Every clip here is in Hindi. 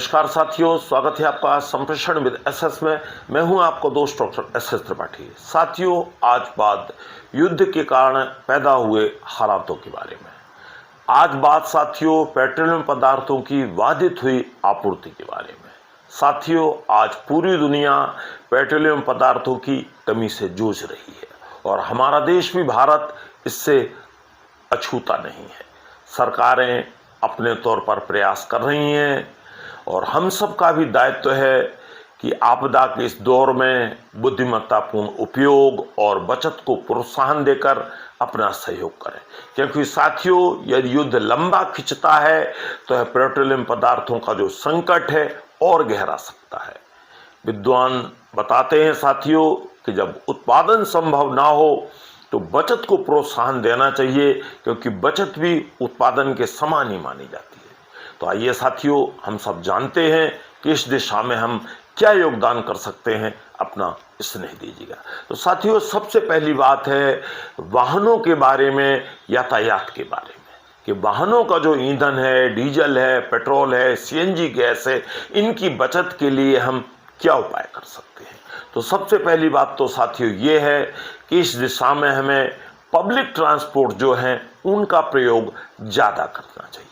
नमस्कार साथियों, स्वागत है आपका संप्रेषण विद एसएस में। मैं हूं आपका दोस्त डॉक्टर एसएस त्रिपाठी। साथियों, आज बात युद्ध के कारण पैदा हुए हालातों के बारे में। आज बात साथियों पेट्रोलियम पदार्थों की बाधित हुई आपूर्ति के बारे में। साथियों, आज पूरी दुनिया पेट्रोलियम पदार्थों की कमी से जूझ रही है और हमारा देश भी भारत इससे अछूता नहीं है। सरकारें अपने तौर पर प्रयास कर रही हैं और हम सब का भी दायित्व है कि आपदा के इस दौर में बुद्धिमत्तापूर्ण उपयोग और बचत को प्रोत्साहन देकर अपना सहयोग करें, क्योंकि साथियों यदि युद्ध लंबा खिंचता है तो पेट्रोलियम पदार्थों का जो संकट है और गहरा सकता है। विद्वान बताते हैं साथियों कि जब उत्पादन संभव ना हो तो बचत को प्रोत्साहन देना चाहिए, क्योंकि बचत भी उत्पादन के समान ही मानी जाती है। तो आइए साथियों, हम सब जानते हैं कि इस दिशा में हम क्या योगदान कर सकते हैं, अपना स्नेह दीजिएगा। तो साथियों, सबसे पहली बात है वाहनों के बारे में, यातायात के बारे में, कि वाहनों का जो ईंधन है, डीजल है, पेट्रोल है, सीएनजी गैस है, इनकी बचत के लिए हम क्या उपाय कर सकते हैं। तो सबसे पहली बात तो साथियों ये है कि इस दिशा में हमें पब्लिक ट्रांसपोर्ट जो है उनका प्रयोग ज़्यादा करना चाहिए।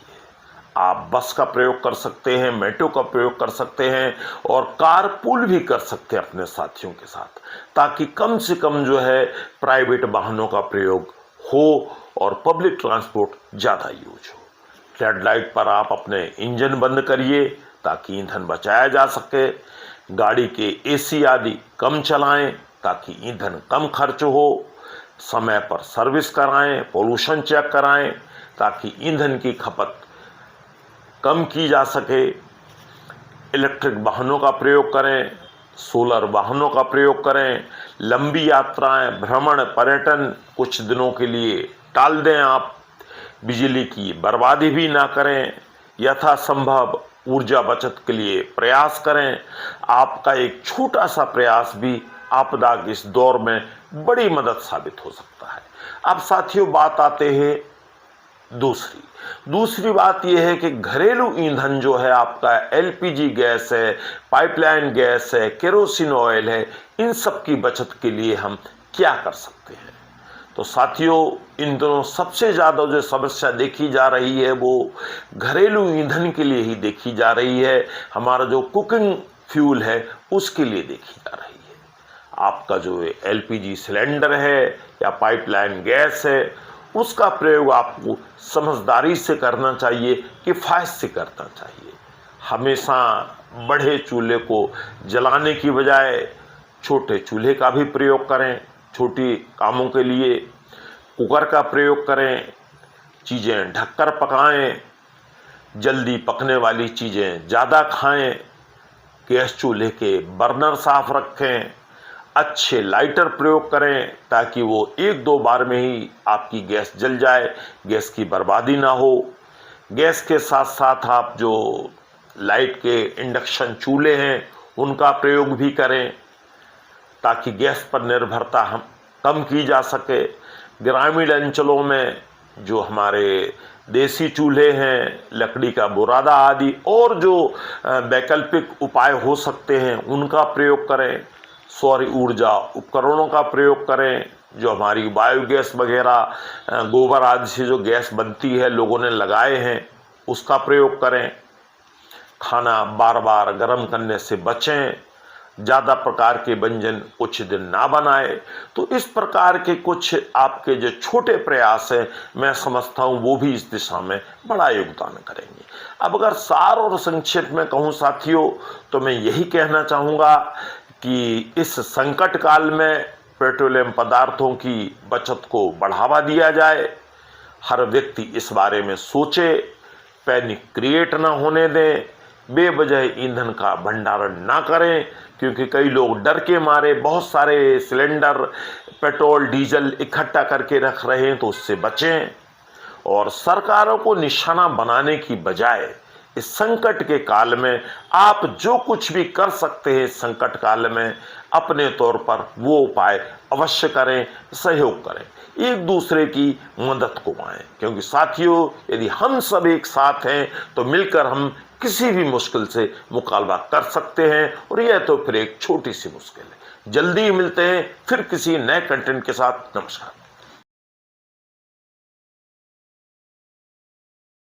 आप बस का प्रयोग कर सकते हैं, मेट्रो का प्रयोग कर सकते हैं और कारपूल भी कर सकते हैं अपने साथियों के साथ, ताकि कम से कम जो है प्राइवेट वाहनों का प्रयोग हो और पब्लिक ट्रांसपोर्ट ज़्यादा यूज हो। रेड लाइट पर आप अपने इंजन बंद करिए ताकि ईंधन बचाया जा सके। गाड़ी के एसी आदि कम चलाएं ताकि ईंधन कम खर्च हो। समय पर सर्विस कराएं, पोल्यूशन चेक कराएं ताकि ईंधन की खपत कम की जा सके। इलेक्ट्रिक वाहनों का प्रयोग करें, सोलर वाहनों का प्रयोग करें। लंबी यात्राएं, भ्रमण, पर्यटन कुछ दिनों के लिए टाल दें। आप बिजली की बर्बादी भी ना करें। यथासंभव ऊर्जा बचत के लिए प्रयास करें। आपका एक छोटा सा प्रयास भी आपदा के इस दौर में बड़ी मदद साबित हो सकता है। अब साथियों बात आते हैं दूसरी बात यह है कि घरेलू ईंधन जो है आपका एलपीजी गैस है, पाइपलाइन गैस है, केरोसिन ऑयल है, इन सब की बचत के लिए हम क्या कर सकते हैं। तो साथियों, इन दोनों सबसे ज़्यादा जो समस्या देखी जा रही है वो घरेलू ईंधन के लिए ही देखी जा रही है। हमारा जो कुकिंग फ्यूल है उसके लिए देखी जा रही है। आपका जो एलपीजी सिलेंडर है या पाइपलाइन गैस है, उसका प्रयोग आपको समझदारी से करना चाहिए, किफ़ायत से करना चाहिए। हमेशा बड़े चूल्हे को जलाने की बजाय छोटे चूल्हे का भी प्रयोग करें। छोटी कामों के लिए कुकर का प्रयोग करें। चीज़ें ढककर पकाएं। जल्दी पकने वाली चीज़ें ज़्यादा खाएं। गैस चूल्हे के बर्नर साफ रखें। अच्छे लाइटर प्रयोग करें ताकि वो 1-2 बार में ही आपकी गैस जल जाए, गैस की बर्बादी ना हो। गैस के साथ साथ आप जो लाइट के इंडक्शन चूल्हे हैं उनका प्रयोग भी करें ताकि गैस पर निर्भरता हम कम की जा सके। ग्रामीण अंचलों में जो हमारे देसी चूल्हे हैं, लकड़ी का बुरादा आदि और जो वैकल्पिक उपाय हो सकते हैं उनका प्रयोग करें। सौर ऊर्जा उपकरणों का प्रयोग करें। जो हमारी बायोगैस वगैरह, गोबर आदि से जो गैस बनती है लोगों ने लगाए हैं, उसका प्रयोग करें। खाना बार बार गर्म करने से बचें। ज़्यादा प्रकार के व्यंजन कुछ दिन ना बनाएं। तो इस प्रकार के कुछ आपके जो छोटे प्रयास हैं, मैं समझता हूँ वो भी इस दिशा में बड़ा योगदान करेंगे। अब अगर सार और संक्षेप में कहूँ साथियों, तो मैं यही कहना चाहूँगा कि इस संकट काल में पेट्रोलियम पदार्थों की बचत को बढ़ावा दिया जाए। हर व्यक्ति इस बारे में सोचे, पैनिक क्रिएट ना होने दें, बेवजह ईंधन का भंडारण ना करें, क्योंकि कई लोग डर के मारे बहुत सारे सिलेंडर पेट्रोल डीजल इकट्ठा करके रख रहे हैं, तो उससे बचें। और सरकारों को निशाना बनाने की बजाय इस संकट के काल में आप जो कुछ भी कर सकते हैं संकट काल में अपने तौर पर वो उपाय अवश्य करें, सहयोग करें, एक दूसरे की मदद को पाएं, क्योंकि साथियों यदि हम सब एक साथ हैं तो मिलकर हम किसी भी मुश्किल से मुकाबला कर सकते हैं। और यह तो फिर एक छोटी सी मुश्किल है। जल्दी मिलते हैं फिर किसी नए कंटेंट के साथ। नमस्कार।